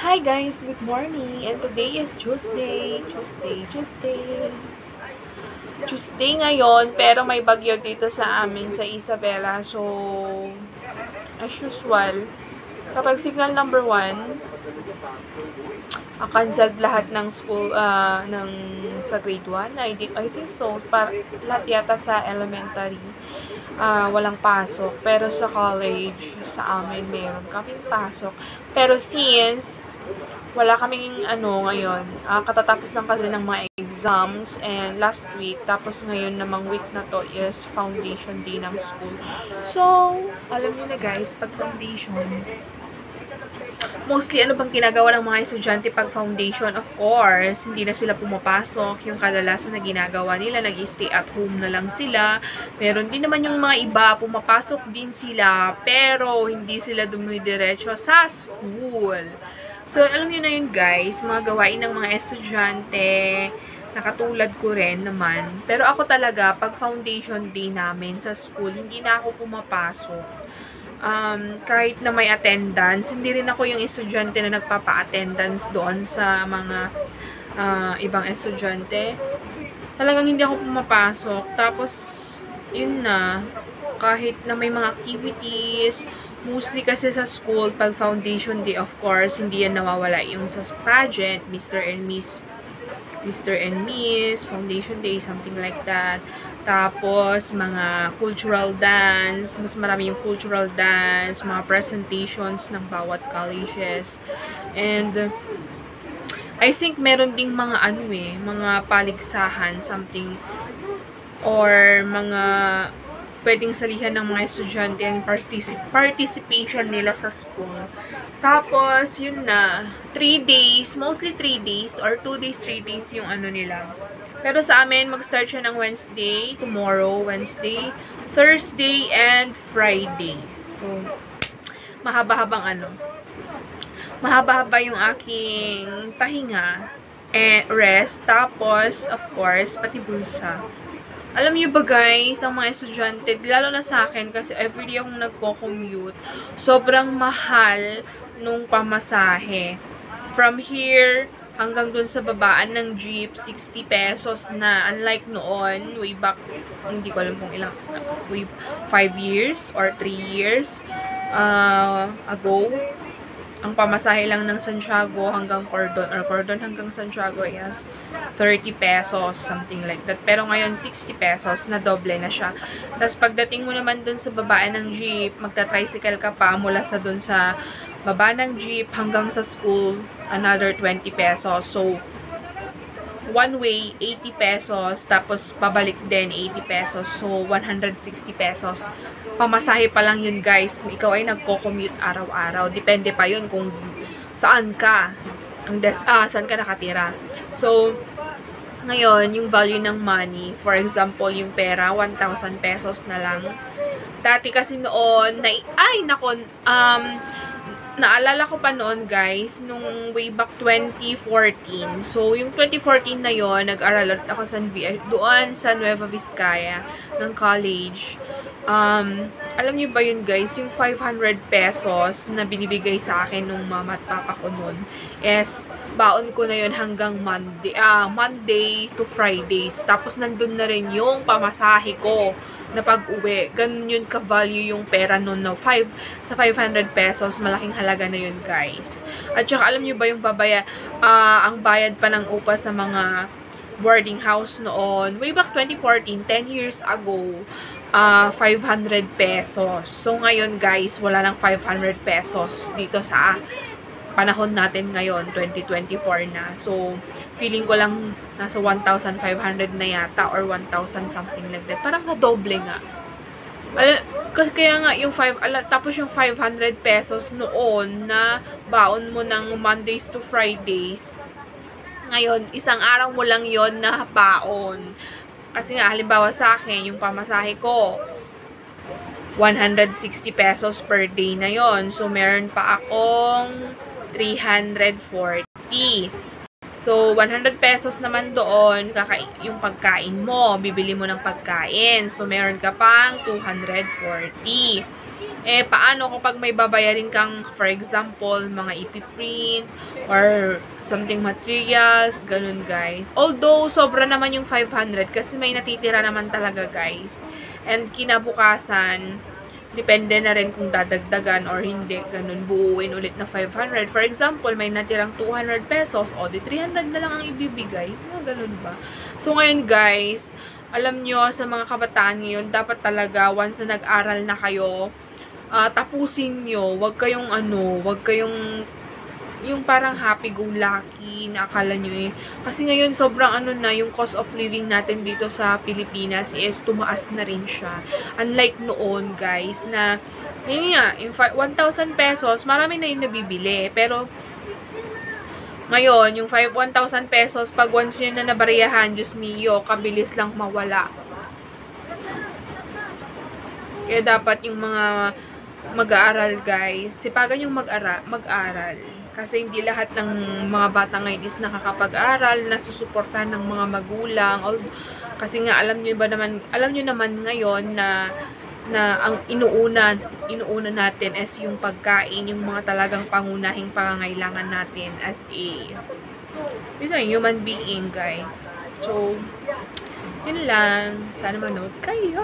Hi guys, good morning. And today is Tuesday ngayon, pero may bagyo dito sa amin sa Isabela. So, as usual, kapag signal number 1, canceled lahat ng school sa grade 1. I think so. Lahat yata sa elementary. Walang pasok. Pero sa college, sa amin, meron kaming pasok. Pero since wala kaming ngayon, katatapos lang kasi ng mga exams and last week, tapos ngayon namang week na to is foundation day ng school. So, alam niyo na guys, pag foundation, mostly ano bang ginagawa ng mga estudyante pag foundation? Of course, hindi na sila pumapasok. Yung kadalasan na ginagawa nila, nag-stay at home na lang sila. Meron din naman yung mga iba, pumapasok din sila, pero hindi sila dumidiretso sa school. So, alam niyo na yun guys, mga gawain ng mga estudyante, nakatulad ko rin naman. Pero ako talaga, pag foundation day namin sa school, hindi na ako pumapasok. Kahit na may attendance, hindi rin ako yung estudyante na nagpapa-attendance doon sa mga ibang estudyante. Talagang hindi ako pumapasok. Tapos, yun na, kahit na may mga activities, mostly kasi sa school, pag foundation day, of course, hindi yan nawawala yung sa pageant, Mr. and Miss, foundation day, something like that. Tapos, mga cultural dance, mas marami yung cultural dance, mga presentations ng bawat colleges. And, I think meron ding mga mga paligsahan, something, or mga pwedeng salihan ng mga estudyante ang participation nila sa school. Tapos, yun na, 3 days, mostly 3 days, or 2 days, 3 days yung nila. Pero sa amin, mag-start siya ng Wednesday, tomorrow, Wednesday, Thursday, and Friday. So, mahaba-habang mahaba-haba yung aking pahinga, rest, tapos, of course, pati bulsa. Alam niyo ba guys, ang mga estudyante, lalo na sa akin, kasi everyday akong nagko-commute, sobrang mahal nung pamasahe. From here, hanggang dun sa babaan ng jeep, 60 pesos na. Unlike noon, way back, hindi ko alam kung ilang, 5 years or 3 years ago, ang pamasahe lang ng Santiago hanggang Cordon, or Cordon hanggang Santiago is 30 pesos, something like that. Pero ngayon, 60 pesos, na doble na siya. Tapos pagdating mo naman dun sa babaan ng jeep, magta-tricycle ka pa mula sa dun sa baba ng jeep hanggang sa school, another 20 pesos. So, one way, 80 pesos, tapos pabalik din, 80 pesos. So, 160 pesos. Pamasahe pa lang yun guys, kung ikaw ay nagko-commute araw-araw. Depende pa yun kung saan ka, saan ka nakatira. So, ngayon, yung value ng money, for example, yung pera, 1,000 pesos na lang. Dati kasi noon, naalala ko pa noon guys, nung way back 2014. So, yung 2014 na yon, nag-aral ako doon sa Nueva Vizcaya ng college. Alam niyo ba yun guys, yung 500 pesos na binibigay sa akin nung mama at papa ko noon is baon ko na yun hanggang Monday to Fridays. Tapos nandun na rin yung pamasahe ko na pag-uwi. Ganun yun ka-value yung pera noon, sa 500 pesos, malaking halaga na yun guys. At saka alam niyo ba yung ang bayad pa ng upa sa mga boarding house noon, way back 2014, 10 years ago, 500 pesos. So, ngayon guys, wala nang 500 pesos dito sa panahon natin ngayon, 2024 na. So, feeling ko lang nasa 1,500 na yata or 1,000 something like that. Parang na-doble nga. Kaya nga, tapos yung 500 pesos noon na baon mo ng Mondays to Fridays, ngayon, isang araw mo lang yon na baon. Kasi nga, halimbawa sa akin, yung pamasahe ko, 160 pesos per day na yon. So, meron pa akong 340. So, 100 pesos naman doon, yung pagkain mo, bibili mo ng pagkain. So, meron ka pang 240. Eh, paano kapag may babayarin kang, for example, mga ipiprint or something materials, ganun guys. Although, sobra naman yung 500 kasi may natitira naman talaga guys. And kinabukasan, depende na rin kung dadagdagan or hindi, ganun, buuin ulit na 500. For example, may natirang 200 pesos, o di 300 na lang ang ibibigay. Ganun ba? So, ngayon guys, alam nyo, sa mga kabataan ngayon, dapat talaga, once na nag-aral na kayo, tapusin nyo, wag kayong wag kayong yung parang happy-go-lucky na akala nyo eh. Kasi ngayon, sobrang na, yung cost of living natin dito sa Pilipinas is tumaas na rin siya. Unlike noon, guys, na, yun nga, yung 1,000 pesos, marami na yung nabibili. Pero, ngayon, yung 1,000 pesos, pag once yun na nabariyahan, Diyos mio, kabilis lang mawala. Kaya dapat yung mga mag-aaral guys, sipagan yung mag-aral. Kasi hindi lahat ng mga bata ngayon is nakakapag-aral, nasusuportahan ng mga magulang. Kasi nga alam niyo naman ngayon na ang inuuna natin is yung pagkain, yung mga talagang pangunahing pangangailangan natin as a human being guys. So, yun lang. Sana manood kayo.